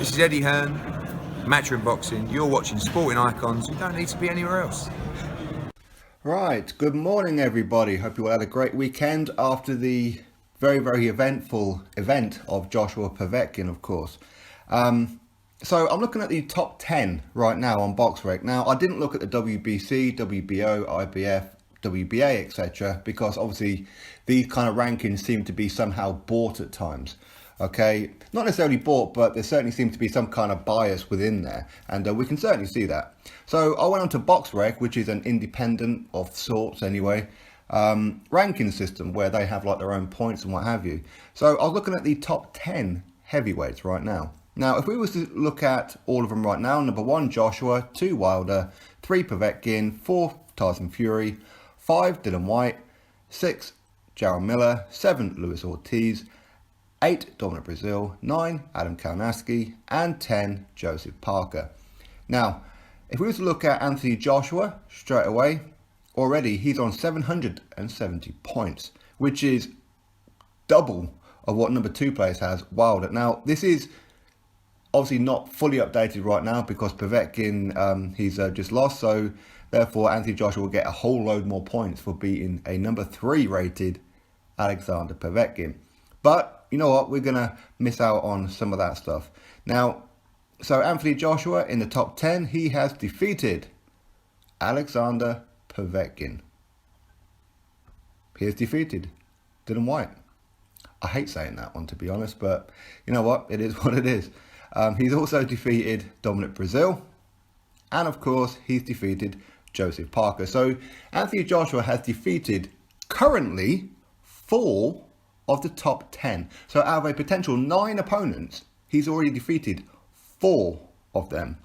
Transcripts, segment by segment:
This is Eddie Hearn, Matchroom Boxing. You're watching Sporting Icons. You don't need to be anywhere else. Right, good morning everybody. Hope you all had a great weekend after the very eventful event of Joshua Povetkin, of course. So I'm looking at the top 10 right now on BoxRec. Now, I didn't look at the WBC, WBO, IBF, WBA, etc. because obviously these kind of rankings seem to be somehow bought at times. Okay, not necessarily bought, but there certainly seems to be some kind of bias within there, and we can certainly see that. So I went on to BoxRec, which is an independent of sorts anyway, ranking system where they have like their own points and what have you. So I was looking at the top 10 heavyweights right now. Now, if we was to look at all of them right now, number 1, Joshua, 2, Wilder, 3, Povetkin, 4, Tyson Fury, 5, Dillian Whyte, 6, Jarrell Miller, 7, Luis Ortiz, 8, Dominic Breazeale, 9, Adam Kalinowski, and 10, Joseph Parker. Now, if we were to look at Anthony Joshua straight away, already he's on 770 points, which is double of what number 2 place has, Wilder. Now, this is obviously not fully updated right now because Povetkin, he's just lost, so therefore Anthony Joshua will get a whole load more points for beating a number 3 rated Alexander Povetkin. But you know what, we're going to miss out on some of that stuff. Now, so Anthony Joshua in the top 10, he has defeated Alexander Povetkin. He has defeated Dillian Whyte. I hate saying that one, to be honest, but you know what, it is what it is. He's also defeated Dominic Breazeale, and of course he's defeated Joseph Parker. So Anthony Joshua has defeated currently 4 of the top 10. So out of a potential 9 opponents, he's already defeated 4 of them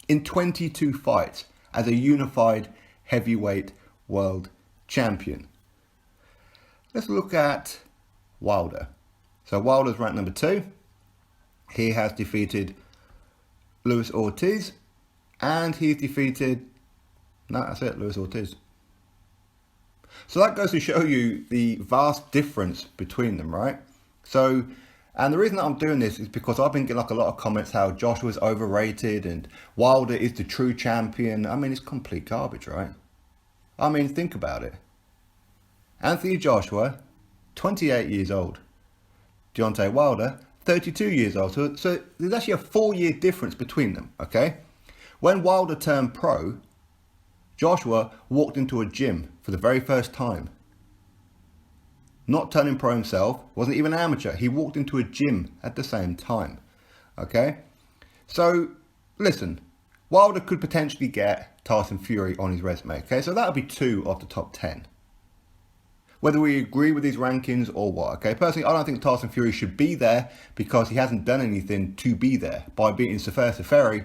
in 22 fights as a unified heavyweight world champion. Let's look at Wilder. So Wilder's ranked number 2. He has defeated Luis Ortiz, and he's defeated, Luis Ortiz. So that goes to show you the vast difference between them, right? So, and the reason that I'm doing this is because I've been getting like a lot of comments how Joshua's overrated and Wilder is the true champion. I mean, it's complete garbage, right? I mean, think about it. Anthony Joshua, 28 years old. Deontay Wilder, 32 years old. So there's actually a 4-year difference between them, okay? When Wilder turned pro, Joshua walked into a gym for the very first time. Not turning pro himself, wasn't even an amateur. He walked into a gym at the same time. Okay? So, listen, Wilder could potentially get Tyson Fury on his resume. Okay? So that would be 2 of the top 10. Whether we agree with these rankings or what. Okay? Personally, I don't think Tyson Fury should be there because he hasn't done anything to be there. By beating Superiority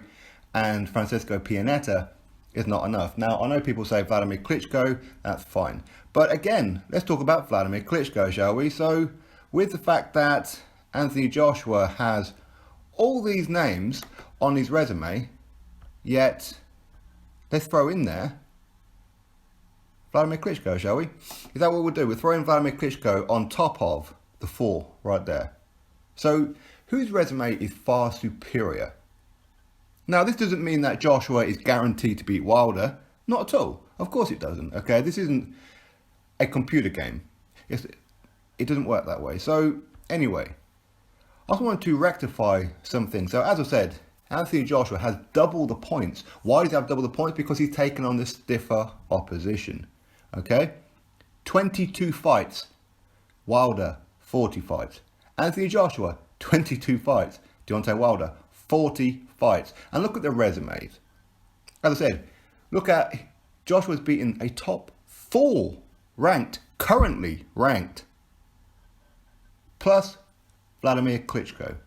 and Francisco Pianeta is not enough. Now, I know people say Wladimir Klitschko, that's fine. But again, let's talk about Wladimir Klitschko, shall we? So, with the fact that Anthony Joshua has all these names on his resume, yet let's throw in there Wladimir Klitschko, shall we? Is that what we'll do? We're throwing Wladimir Klitschko on top of the 4 right there. So, whose resume is far superior? Now, this doesn't mean that Joshua is guaranteed to beat Wilder. Not at all. Of course it doesn't. Okay, this isn't a computer game. It doesn't work that way. So, anyway, I just wanted to rectify something. So, as I said, Anthony Joshua has double the points. Why does he have double the points? Because he's taken on the stiffer opposition. Okay? 22 fights. Wilder, 40 fights. Anthony Joshua, 22 fights. Deontay Wilder, 40 fights. And look at the resumes. As I said, look at Joshua's beaten a top 4 currently ranked, plus Wladimir Klitschko.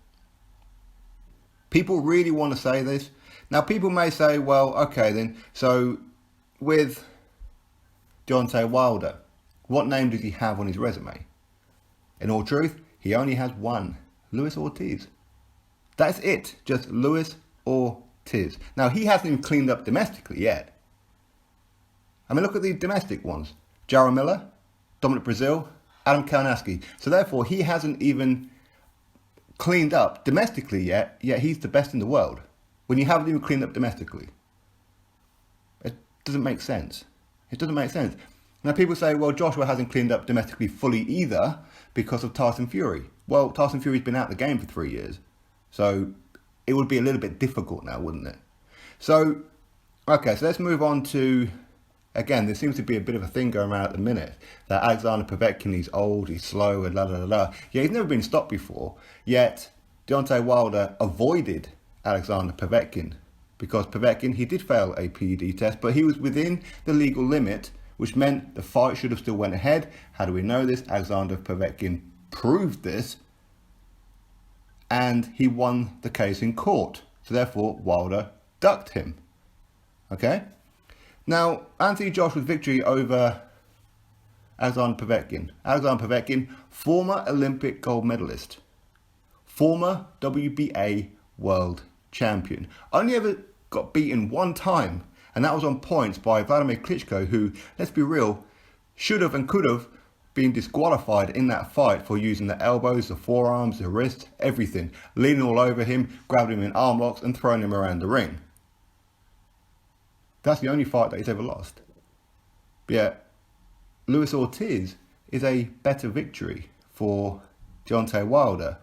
People really want to say this. Now, people may say, well, okay then, so with Deontay Wilder, what name does he have on his resume? In all truth, he only has 1, Luis Ortiz. That's it, just Luis Ortiz. Now, he hasn't even cleaned up domestically yet. I mean, look at the domestic ones. Jarrell Miller, Dominic Breazeale, Adam Kalinowski. So therefore, he hasn't even cleaned up domestically yet he's the best in the world. When you haven't even cleaned up domestically. It doesn't make sense. It doesn't make sense. Now people say, well, Joshua hasn't cleaned up domestically fully either because of Tyson Fury. Well, Tyson Fury's been out of the game for 3 years. So it would be a little bit difficult now, wouldn't it? So, okay, so let's move on to, again, there seems to be a bit of a thing going around at the minute that Alexander Povetkin, he's old, he's slow, and la la la la. Yeah, he's never been stopped before, yet Deontay Wilder avoided Alexander Povetkin because Povetkin, he did fail a PED test, but he was within the legal limit, which meant the fight should have still went ahead. How do we know this? Alexander Povetkin proved this, and he won the case in court. So therefore, Wilder ducked him. Okay? Now, Anthony Joshua's victory over Alexander Povetkin. Alexander Povetkin, former Olympic gold medalist, former WBA world champion. Only ever got beaten one time, and that was on points by Wladimir Klitschko, who, let's be real, should have and could have been disqualified in that fight for using the elbows, the forearms, the wrists, everything, leaning all over him, grabbing him in arm locks and throwing him around the ring. That's the only fight that he's ever lost. But yeah, Luis Ortiz is a better victory for Deontay Wilder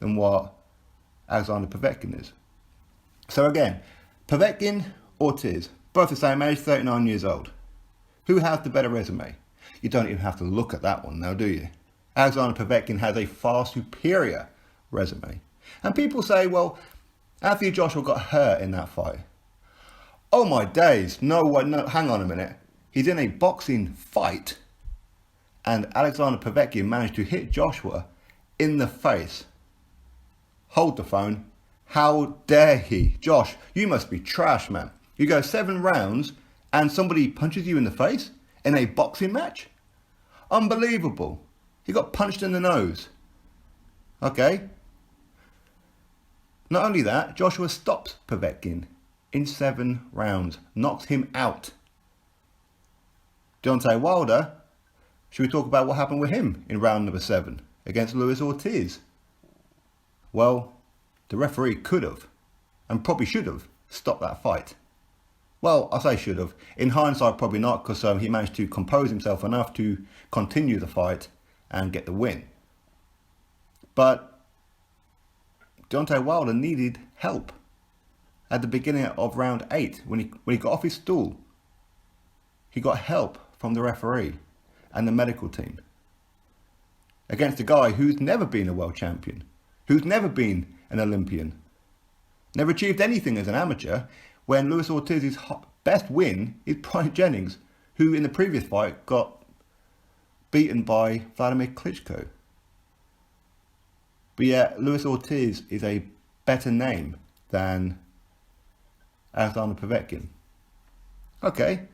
than what Alexander Povetkin is. So again, Povetkin, Ortiz, both the same age, 39 years old. Who has the better resume? You don't even have to look at that one now, do you? Alexander Povetkin has a far superior resume. And people say, well, Anthony Joshua got hurt in that fight. Oh my days, no, hang on a minute. He's in a boxing fight and Alexander Povetkin managed to hit Joshua in the face. Hold the phone. How dare he? Josh, you must be trash, man. You go 7 rounds and somebody punches you in the face in a boxing match? Unbelievable. He got punched in the nose. Okay. Not only that, Joshua stops Povetkin in 7 rounds. Knocks him out. Deontay Wilder, should we talk about what happened with him in round number 7 against Luis Ortiz? Well, the referee could have, and probably should have, stopped that fight. Well, I say should have. In hindsight, probably not, because he managed to compose himself enough to continue the fight and get the win. But Deontay Wilder needed help at the beginning of round 8 when he got off his stool. He got help from the referee and the medical team against a guy who's never been a world champion, who's never been an Olympian, never achieved anything as an amateur, when Luis Ortiz's best win is Bryant Jennings, who in the previous fight got beaten by Wladimir Klitschko. But yeah, Luis Ortiz is a better name than Alexander Povetkin. Okay,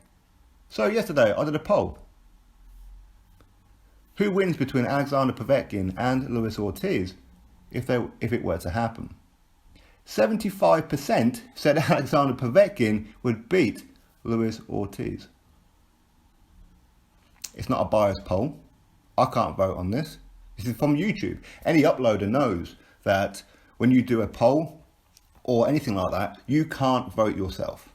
so yesterday I did a poll. Who wins between Alexander Povetkin and Luis Ortiz if it were to happen? 75% said Alexander Povetkin would beat Luis Ortiz. It's not a biased poll. I can't vote on this. This is from YouTube. Any uploader knows that when you do a poll or anything like that, you can't vote yourself.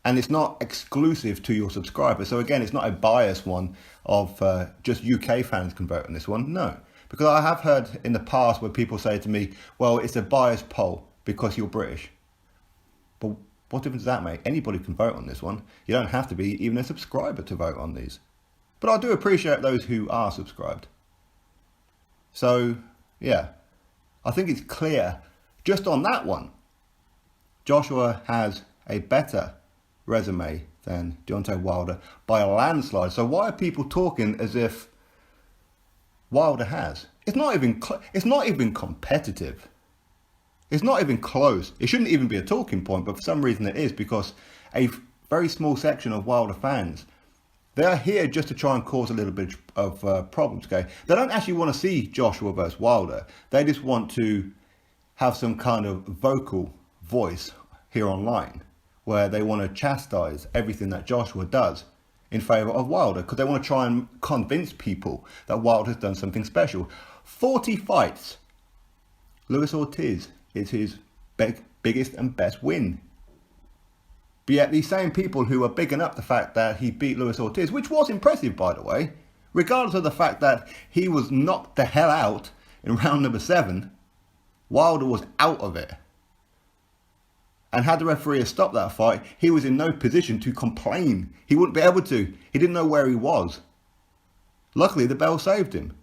And it's not exclusive to your subscribers. So again, it's not a biased one of just UK fans can vote on this one. No. Because I have heard in the past where people say to me, well, it's a biased poll because you're British. But what difference does that make? Anybody can vote on this one. You don't have to be even a subscriber to vote on these. But I do appreciate those who are subscribed. So, yeah, I think it's clear just on that one, Joshua has a better resume than Deontay Wilder by a landslide. So why are people talking as if Wilder has? It's not even competitive. It's not even close. It shouldn't even be a talking point, but for some reason it is, because a very small section of Wilder fans, they are here just to try and cause a little bit of problems. Okay, they don't actually want to see Joshua versus Wilder. They just want to have some kind of vocal voice here online, where they want to chastise everything that Joshua does in favour of Wilder, because they want to try and convince people that Wilder has done something special. 40 fights Luis Ortiz is his biggest and best win. But yet these same people who are bigging up the fact that he beat Luis Ortiz, which was impressive by the way, regardless of the fact that he was knocked the hell out in round number 7, Wilder was out of it. And had the referee stopped that fight, he was in no position to complain. He wouldn't be able to. He didn't know where he was. Luckily, the bell saved him.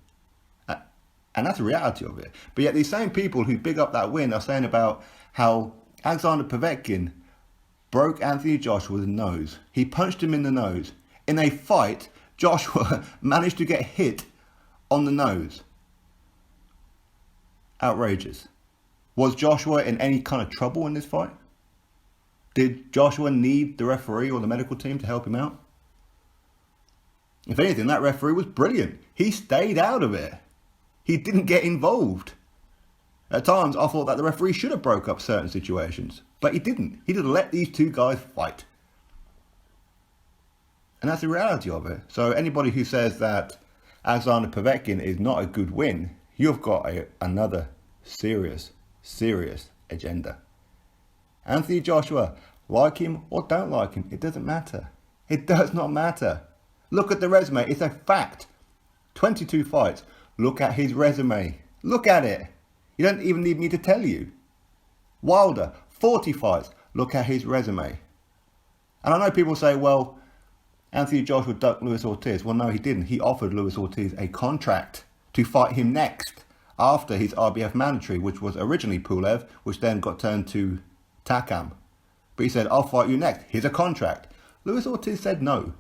And that's the reality of it. But yet these same people who big up that win are saying about how Alexander Povetkin broke Anthony Joshua's nose. He punched him in the nose. In a fight, Joshua managed to get hit on the nose. Outrageous. Was Joshua in any kind of trouble in this fight? Did Joshua need the referee or the medical team to help him out? If anything, that referee was brilliant. He stayed out of it. He didn't get involved. At times, I thought that the referee should have broke up certain situations, but he didn't. He just let these two guys fight. And that's the reality of it. So anybody who says that Alexander Povetkin is not a good win, you've got another serious agenda. Anthony Joshua, like him or don't like him, it doesn't matter. It does not matter. Look at the resume. It's a fact. 22 fights. Look at his resume. Look at it. You don't even need me to tell you. Wilder, 40 fights. Look at his resume. And I know people say, well, Anthony Joshua ducked Luis Ortiz. Well, no, he didn't. He offered Luis Ortiz a contract to fight him next after his RBF mandatory, which was originally Pulev, which then got turned to Takam. But he said, I'll fight you next. Here's a contract. Luis Ortiz said no.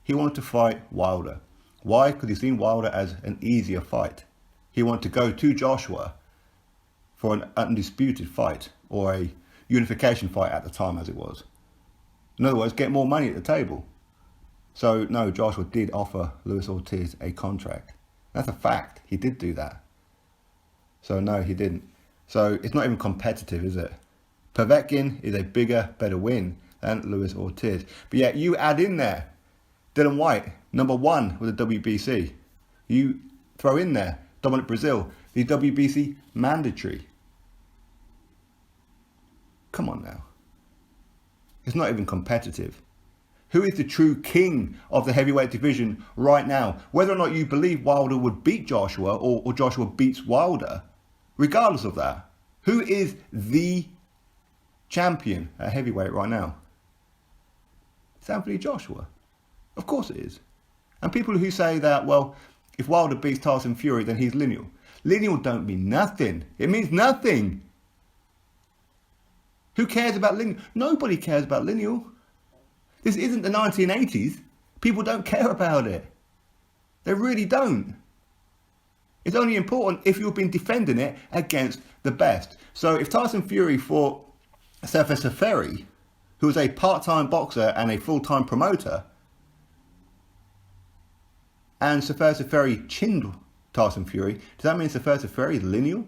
He wanted to fight Wilder. Why? Because he's seen Wilder as an easier fight. He wanted to go to Joshua for an undisputed fight, or a unification fight at the time as it was. In other words, get more money at the table. So no, Joshua did offer Luis Ortiz a contract. That's a fact. He did do that. So no, he didn't. So it's not even competitive, is it? Povetkin is a bigger, better win than Luis Ortiz. But yet you add in there Dillian Whyte, number 1 with the WBC. You throw in there Dominic Breazeale, the WBC mandatory. Come on now. It's not even competitive. Who is the true king of the heavyweight division right now? Whether or not you believe Wilder would beat Joshua or Joshua beats Wilder, regardless of that, who is the champion at heavyweight right now? It's Anthony Joshua. Of course it is. And people who say that, well, if Wilder beats Tyson Fury, then he's lineal. Lineal don't mean nothing. It means nothing. Who cares about lineal? Nobody cares about lineal. This isn't the 1980s. People don't care about it. They really don't. It's only important if you've been defending it against the best. So if Tyson Fury fought Sylvester Ferry, who was a part-time boxer and a full-time promoter, and Sylvester Ferry chinned Tyson Fury, does that mean Sylvester Ferry is lineal?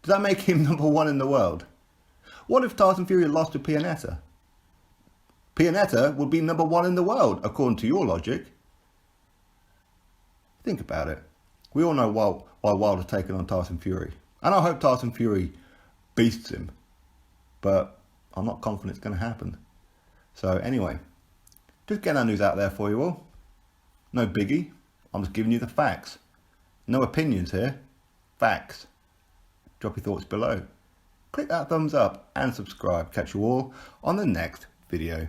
Does that make him number 1 in the world? What if Tyson Fury lost to Pianeta? Pianeta would be number 1 in the world, according to your logic. Think about it. We all know why Wilder's taking on Tyson Fury. And I hope Tyson Fury beasts him. But I'm not confident it's going to happen. So anyway, just getting that news out there for you all. No biggie. I'm just giving you the facts. No opinions here. Facts. Drop your thoughts below. Click that thumbs up and subscribe. Catch you all on the next video.